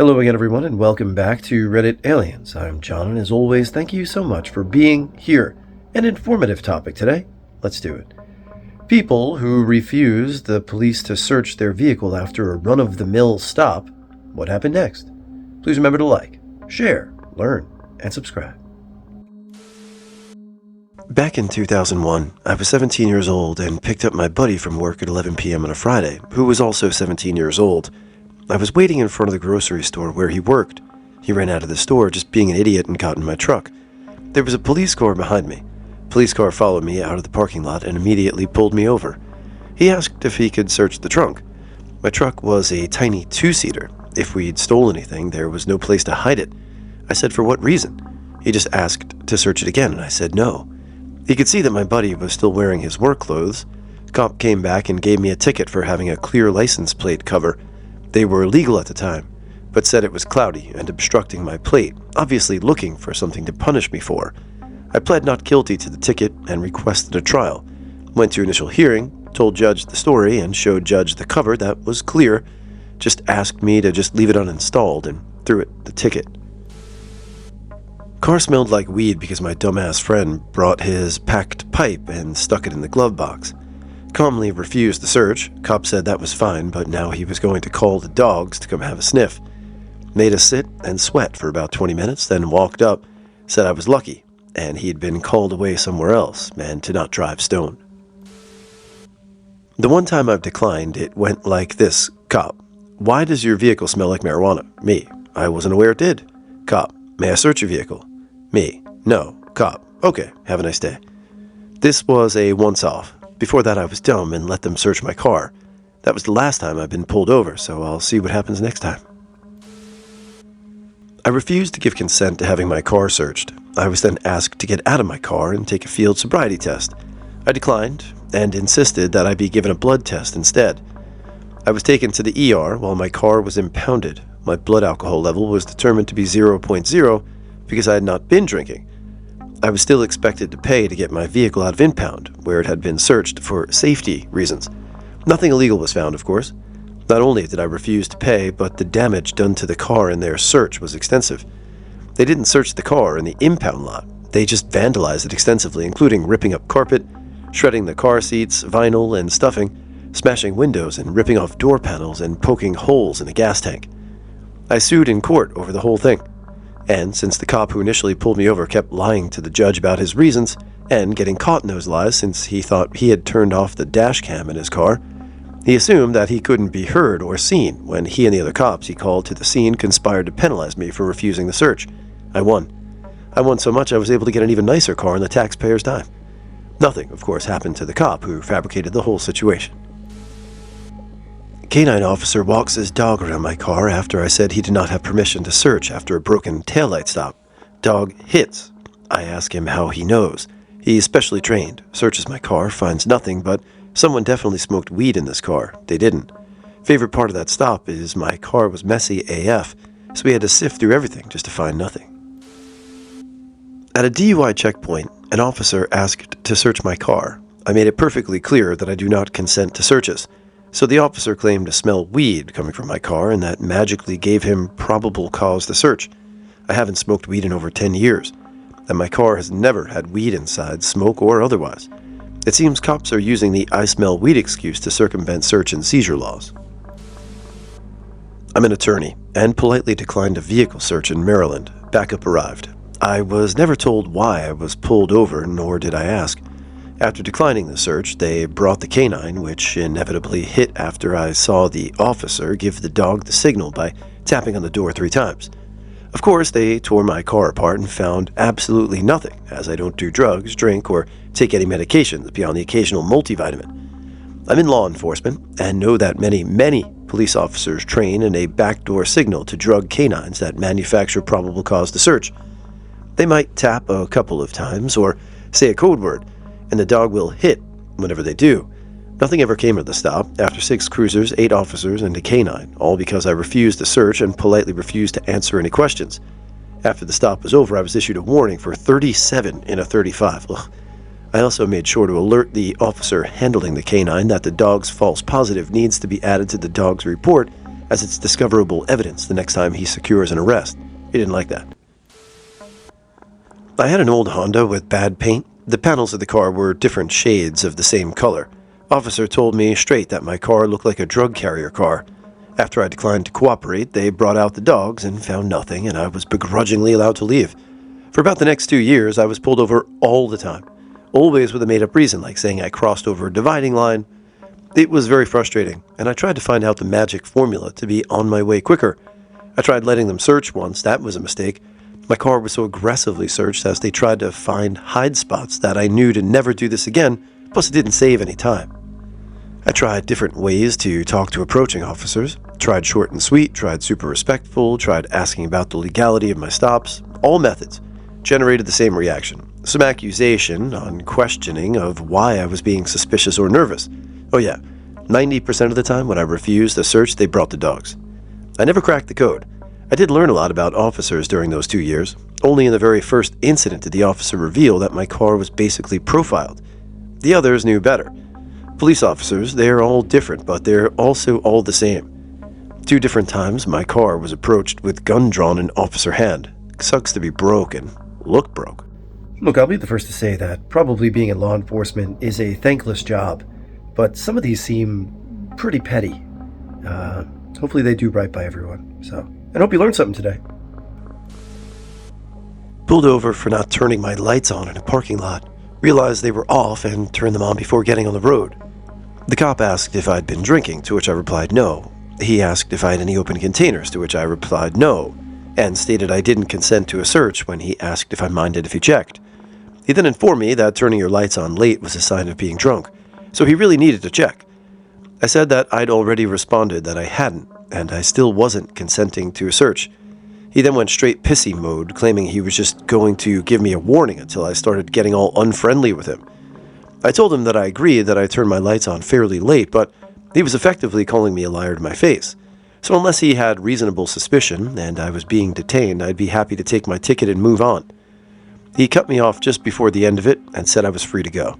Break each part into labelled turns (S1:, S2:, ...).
S1: Hello again, everyone, and welcome back to Reddit Aliens. I'm John, and as always, thank you so much for being here. An informative topic today. Let's do it. People who refuse the police to search their vehicle after a run-of-the-mill stop. What happened next? Please remember to like, share, learn, and subscribe. Back in 2001, I was 17 years old and picked up my buddy from work at 11 p.m. on a Friday, who was also 17 years old. I was waiting in front of the grocery store where he worked. He ran out of the store just being an idiot and got in my truck. There was a police car behind me. Police car followed me out of the parking lot and immediately pulled me over. He asked if he could search the trunk. My truck was a tiny two-seater. If we'd stolen anything, there was no place to hide it. I said for what reason. He just asked to search it again, and I said no. He could see that my buddy was still wearing his work clothes. The cop came back and gave me a ticket for having a clear license plate cover. They were illegal at the time, but said it was cloudy and obstructing my plate, obviously looking for something to punish me for. I pled not guilty to the ticket and requested a trial. Went to initial hearing, told Judge the story, and showed Judge the cover that was clear. Just asked me to just leave it uninstalled and threw it the ticket. Car smelled like weed because my dumbass friend brought his packed pipe and stuck it in the glove box. Calmly refused the search. Cop said that was fine, but now he was going to call the dogs to come have a sniff. Made us sit and sweat for about 20 minutes, then walked up, said I was lucky, and he'd been called away somewhere else, and to not drive stone. The one time I've declined, it went like this. Cop: why does your vehicle smell like marijuana? Me: I wasn't aware it did. Cop: may I search your vehicle? Me: no. Cop: okay, have a nice day. This was a once-off. Before that, I was dumb and let them search my car. That was the last time I've been pulled over, so I'll see what happens next time. I refused to give consent to having my car searched. I was then asked to get out of my car and take a field sobriety test. I declined and insisted that I be given a blood test instead. I was taken to the ER while my car was impounded. My blood alcohol level was determined to be 0.0 because I had not been drinking. I was still expected to pay to get my vehicle out of impound, where it had been searched for safety reasons. Nothing illegal was found, of course. Not only did I refuse to pay, but the damage done to the car in their search was extensive. They didn't search the car in the impound lot. They just vandalized it extensively, including ripping up carpet, shredding the car seats, vinyl, and stuffing, smashing windows and ripping off door panels and poking holes in a gas tank. I sued in court over the whole thing. And since the cop who initially pulled me over kept lying to the judge about his reasons, and getting caught in those lies since he thought he had turned off the dash cam in his car, he assumed that he couldn't be heard or seen when he and the other cops he called to the scene conspired to penalize me for refusing the search. I won. I won so much I was able to get an even nicer car on the taxpayer's dime. Nothing, of course, happened to the cop who fabricated the whole situation. Canine officer walks his dog around my car after I said he did not have permission to search after a broken taillight stop. Dog hits. I ask him how he knows. He's specially trained, searches my car, finds nothing, but someone definitely smoked weed in this car. They didn't. Favorite part of that stop is my car was messy AF, so we had to sift through everything just to find nothing. At a DUI checkpoint, an officer asked to search my car. I made it perfectly clear that I do not consent to searches. So the officer claimed to smell weed coming from my car, and that magically gave him probable cause to search. I haven't smoked weed in over 10 years, and my car has never had weed inside, smoke or otherwise. It seems cops are using the I smell weed excuse to circumvent search and seizure laws. I'm an attorney, and politely declined a vehicle search in Maryland. Backup arrived. I was never told why I was pulled over, nor did I ask. After declining the search, they brought the canine, which inevitably hit after I saw the officer give the dog the signal by tapping on the door 3 times. Of course, they tore my car apart and found absolutely nothing, as I don't do drugs, drink, or take any medications beyond the occasional multivitamin. I'm in law enforcement, and know that many police officers train in a backdoor signal to drug canines that manufacture probable cause to search. They might tap a couple of times, or say a code word, and the dog will hit whenever they do. Nothing ever came of the stop, after 6 cruisers, 8 officers, and a canine, all because I refused to search and politely refused to answer any questions. After the stop was over, I was issued a warning for 37 in a 35. Ugh. I also made sure to alert the officer handling the canine that the dog's false positive needs to be added to the dog's report, as it's discoverable evidence the next time he secures an arrest. He didn't like that. I had an old Honda with bad paint. The panels of the car were different shades of the same color. Officer told me straight that my car looked like a drug carrier car. After I declined to cooperate, they brought out the dogs and found nothing, and I was begrudgingly allowed to leave. For about the next 2 years, I was pulled over all the time, always with a made-up reason, like saying I crossed over a dividing line. It was very frustrating, and I tried to find out the magic formula to be on my way quicker. I tried letting them search once. That was a mistake. My car was so aggressively searched as they tried to find hide spots that I knew to never do this again, plus it didn't save any time. I tried different ways to talk to approaching officers. Tried short and sweet, tried super respectful, tried asking about the legality of my stops. All methods generated the same reaction. Some accusation on questioning of why I was being suspicious or nervous. Oh yeah, 90% of the time when I refused a search, they brought the dogs. I never cracked the code. I did learn a lot about officers during those 2 years. Only in the very first incident did the officer reveal that my car was basically profiled. The others knew better. Police officers, they're all different, but they're also all the same. 2 different times my car was approached with gun drawn in officer hand. Sucks to be broke and look broke. Look, I'll be the first to say that probably being in law enforcement is a thankless job, but some of these seem pretty petty. Hopefully they do right by everyone, and hope you learned something today. Pulled over for not turning my lights on in a parking lot. Realized they were off and turned them on before getting on the road. The cop asked if I'd been drinking, to which I replied no. He asked if I had any open containers, to which I replied no, and stated I didn't consent to a search when he asked if I minded if he checked. He then informed me that turning your lights on late was a sign of being drunk, so he really needed to check. I said that I'd already responded that I hadn't, and I still wasn't consenting to a search. He then went straight pissy mode, claiming he was just going to give me a warning until I started getting all unfriendly with him. I told him that I agreed that I turned my lights on fairly late, but he was effectively calling me a liar to my face. So unless he had reasonable suspicion and I was being detained, I'd be happy to take my ticket and move on. He cut me off just before the end of it and said I was free to go.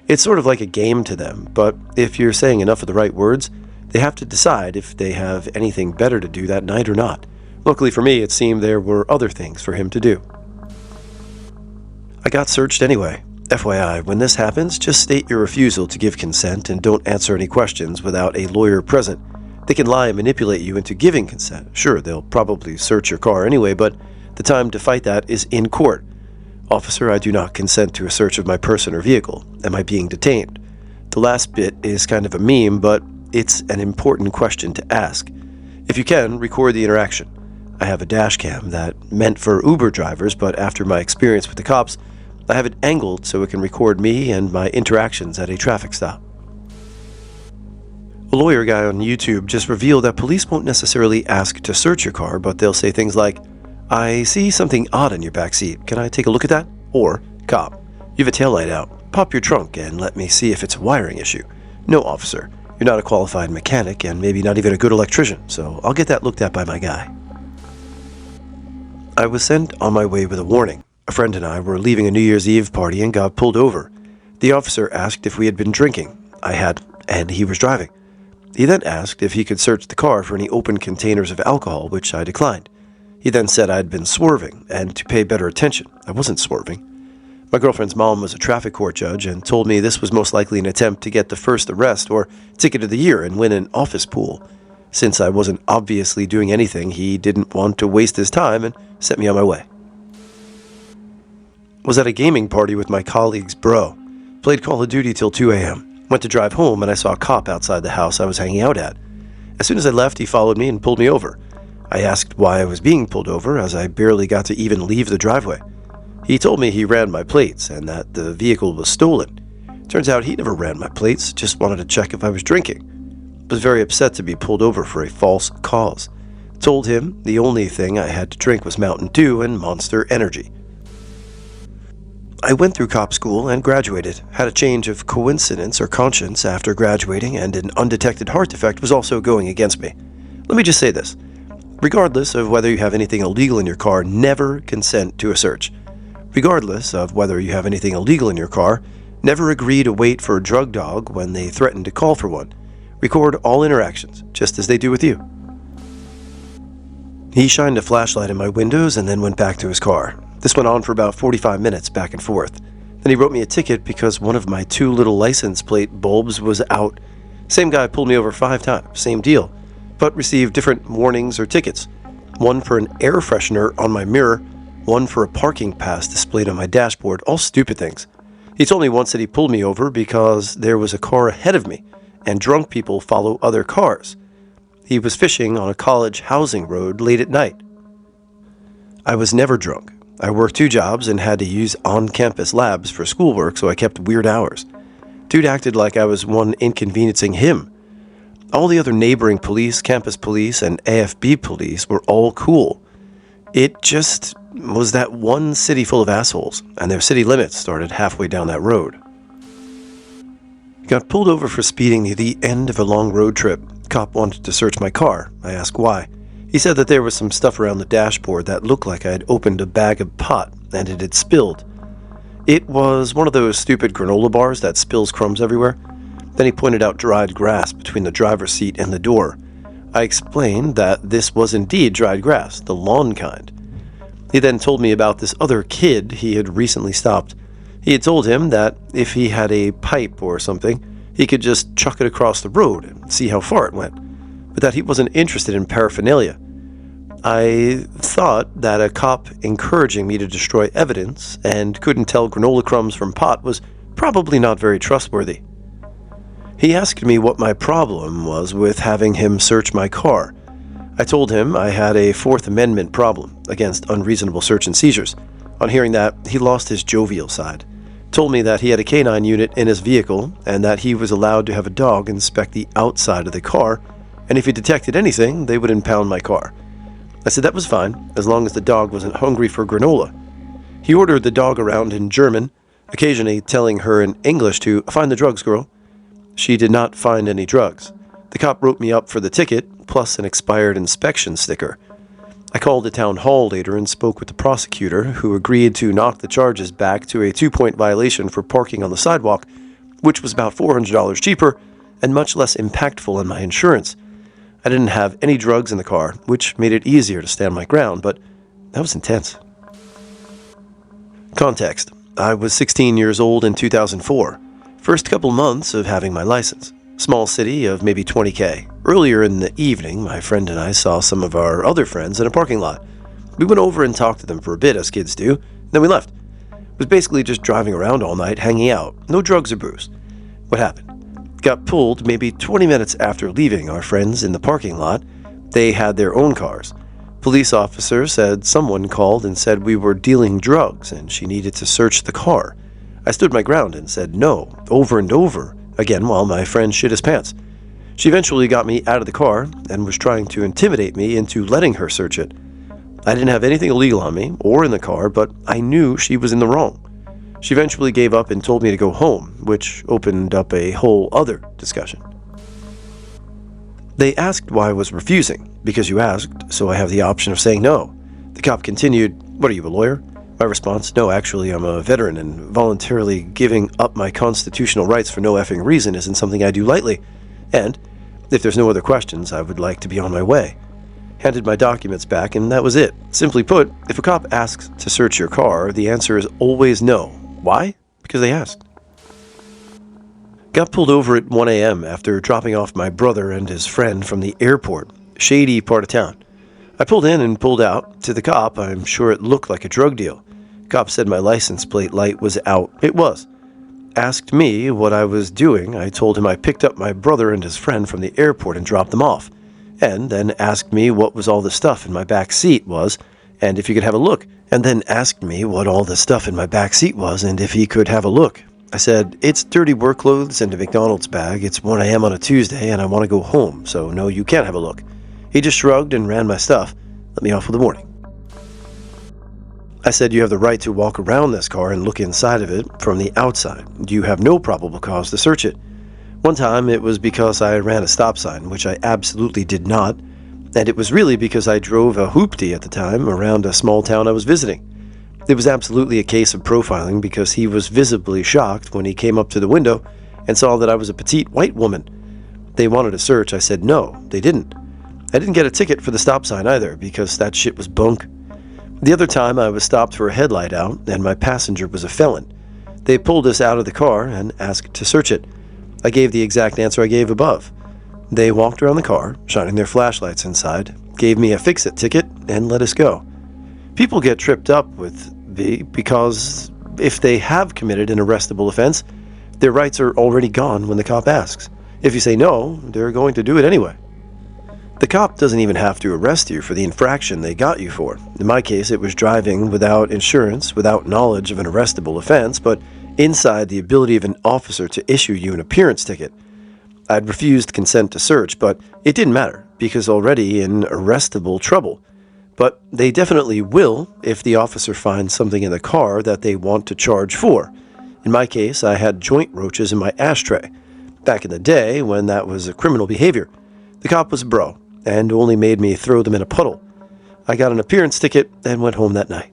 S1: It's sort of like a game to them, but if you're saying enough of the right words, they have to decide if they have anything better to do that night or not. Luckily for me, it seemed there were other things for him to do. I got searched anyway. FYI, when this happens, just state your refusal to give consent and don't answer any questions without a lawyer present. They can lie and manipulate you into giving consent. Sure, they'll probably search your car anyway, but the time to fight that is in court. Officer, I do not consent to a search of my person or vehicle. Am I being detained? The last bit is kind of a meme, but it's an important question to ask. If you can, record the interaction. I have a dash cam that meant for Uber drivers, but after my experience with the cops, I have it angled so it can record me and my interactions at a traffic stop. A lawyer guy on YouTube just revealed that police won't necessarily ask to search your car, but they'll say things like, I see something odd in your backseat. Can I take a look at that? Or, cop, you have a taillight out. Pop your trunk and let me see if it's a wiring issue. No, officer, you're not a qualified mechanic and maybe not even a good electrician, so I'll get that looked at by my guy. I was sent on my way with a warning. A friend and I were leaving a New Year's Eve party and got pulled over. The officer asked if we had been drinking. I had, and he was driving. He then asked if he could search the car for any open containers of alcohol, which I declined. He then said I'd been swerving, and to pay better attention. I wasn't swerving. My girlfriend's mom was a traffic court judge and told me this was most likely an attempt to get the first arrest or ticket of the year and win an office pool. Since I wasn't obviously doing anything, he didn't want to waste his time and sent me on my way. Was at a gaming party with my colleague's bro. Played Call of Duty till 2 a.m. Went to drive home and I saw a cop outside the house I was hanging out at. As soon as I left, he followed me and pulled me over. I asked why I was being pulled over, as I barely got to even leave the driveway. He told me he ran my plates and that the vehicle was stolen. Turns out he never ran my plates, just wanted to check if I was drinking. Was very upset to be pulled over for a false cause. Told him the only thing I had to drink was Mountain Dew and Monster Energy. I went through cop school and graduated, had a change of coincidence or conscience after graduating, and an undetected heart defect was also going against me. Let me just say this. Regardless of whether you have anything illegal in your car, never consent to a search. Regardless of whether you have anything illegal in your car, never agree to wait for a drug dog when they threaten to call for one. Record all interactions, just as they do with you. He shined a flashlight in my windows and then went back to his car. This went on for about 45 minutes back and forth. Then he wrote me a ticket because one of my 2 little license plate bulbs was out. Same guy pulled me over 5 times, same deal, but received different warnings or tickets. One for an air freshener on my mirror, one for a parking pass displayed on my dashboard, all stupid things. He told me once that he pulled me over because there was a car ahead of me, and drunk people follow other cars. He was fishing on a college housing road late at night. I was never drunk. I worked 2 jobs and had to use on-campus labs for schoolwork, so I kept weird hours. Dude acted like I was one inconveniencing him. All the other neighboring police, campus police, and AFB police were all cool. It just was that one city full of assholes, and their city limits started halfway down that road. Got pulled over for speeding near the end of a long road trip. Cop wanted to search my car. I asked why. He said that there was some stuff around the dashboard that looked like I had opened a bag of pot and it had spilled. It was one of those stupid granola bars that spills crumbs everywhere. Then he pointed out dried grass between the driver's seat and the door. I explained that this was indeed dried grass, the lawn kind. He then told me about this other kid he had recently stopped. He had told him that if he had a pipe or something, he could just chuck it across the road and see how far it went, but that he wasn't interested in paraphernalia. I thought that a cop encouraging me to destroy evidence and couldn't tell granola crumbs from pot was probably not very trustworthy. He asked me what my problem was with having him search my car. I told him I had a Fourth Amendment problem against unreasonable search and seizures. On hearing that, he lost his jovial side. Told me that he had a canine unit in his vehicle and that he was allowed to have a dog inspect the outside of the car, and if he detected anything, they would impound my car. I said that was fine, as long as the dog wasn't hungry for granola. He ordered the dog around in German, occasionally telling her in English to find the drugs, girl. She did not find any drugs. The cop wrote me up for the ticket, plus an expired inspection sticker. I called the town hall later and spoke with the prosecutor, who agreed to knock the charges back to a 2-point violation for parking on the sidewalk, which was about $400 cheaper and much less impactful on my insurance. I didn't have any drugs in the car, which made it easier to stand my ground, but that was intense. Context: I was 16 years old in 2004. First couple months of having my license. Small city of maybe 20K. Earlier in the evening, my friend and I saw some of our other friends in a parking lot. We went over and talked to them for a bit, as kids do, then we left. It was basically just driving around all night, hanging out. No drugs or booze. What happened? Got pulled maybe 20 minutes after leaving our friends in the parking lot. They had their own cars. Police officer said someone called and said we were dealing drugs and she needed to search the car. I stood my ground and said no, over and over, again while my friend shit his pants. She eventually got me out of the car and was trying to intimidate me into letting her search it. I didn't have anything illegal on me or in the car, but I knew she was in the wrong. She eventually gave up and told me to go home, which opened up a whole other discussion. They asked why I was refusing. Because you asked, so I have the option of saying no. The cop continued, "What are you, a lawyer?" My response, "No, actually, I'm a veteran, and voluntarily giving up my constitutional rights for no effing reason isn't something I do lightly. And, if there's no other questions, I would like to be on my way." Handed my documents back, and that was it. Simply put, if a cop asks to search your car, the answer is always no. Why? Because they asked. Got pulled over at 1 a.m. after dropping off my brother and his friend from the airport. Shady part of town. I pulled in and pulled out. To the cop, I'm sure it looked like a drug deal. Cop said my license plate light was out. It was. Asked me what I was doing. I told him I picked up my brother and his friend from the airport and dropped them off. And then asked me what was all the stuff in my back seat was, and if he could have a look. And then asked me what all the stuff in my back seat was, and if he could have a look. I said, "It's dirty work clothes and a McDonald's bag. It's 1 a.m. on a Tuesday, and I want to go home, so no, you can't have a look." He just shrugged and ran my stuff, let me off with a warning. I said, "You have the right to walk around this car and look inside of it from the outside. You have no probable cause to search it." One time it was because I ran a stop sign, which I absolutely did not, and it was really because I drove a hoopty at the time around a small town I was visiting. It was absolutely a case of profiling because he was visibly shocked when he came up to the window and saw that I was a petite white woman. They wanted a search. I said no, they didn't. I didn't get a ticket for the stop sign either, because that shit was bunk. The other time I was stopped for a headlight out, and my passenger was a felon. They pulled us out of the car and asked to search it. I gave the exact answer I gave above. They walked around the car, shining their flashlights inside, gave me a fix-it ticket, and let us go. People get tripped up with because if they have committed an arrestable offense, their rights are already gone when the cop asks. If you say no, they're going to do it anyway. The cop doesn't even have to arrest you for the infraction they got you for. In my case, it was driving without insurance, without knowledge of an arrestable offense, but inside the ability of an officer to issue you an appearance ticket. I'd refused consent to search, but it didn't matter, because already in arrestable trouble. But they definitely will if the officer finds something in the car that they want to charge for. In my case, I had joint roaches in my ashtray. Back in the day, when that was a criminal behavior. The cop was a bro, and only made me throw them in a puddle. I got an appearance ticket and went home that night.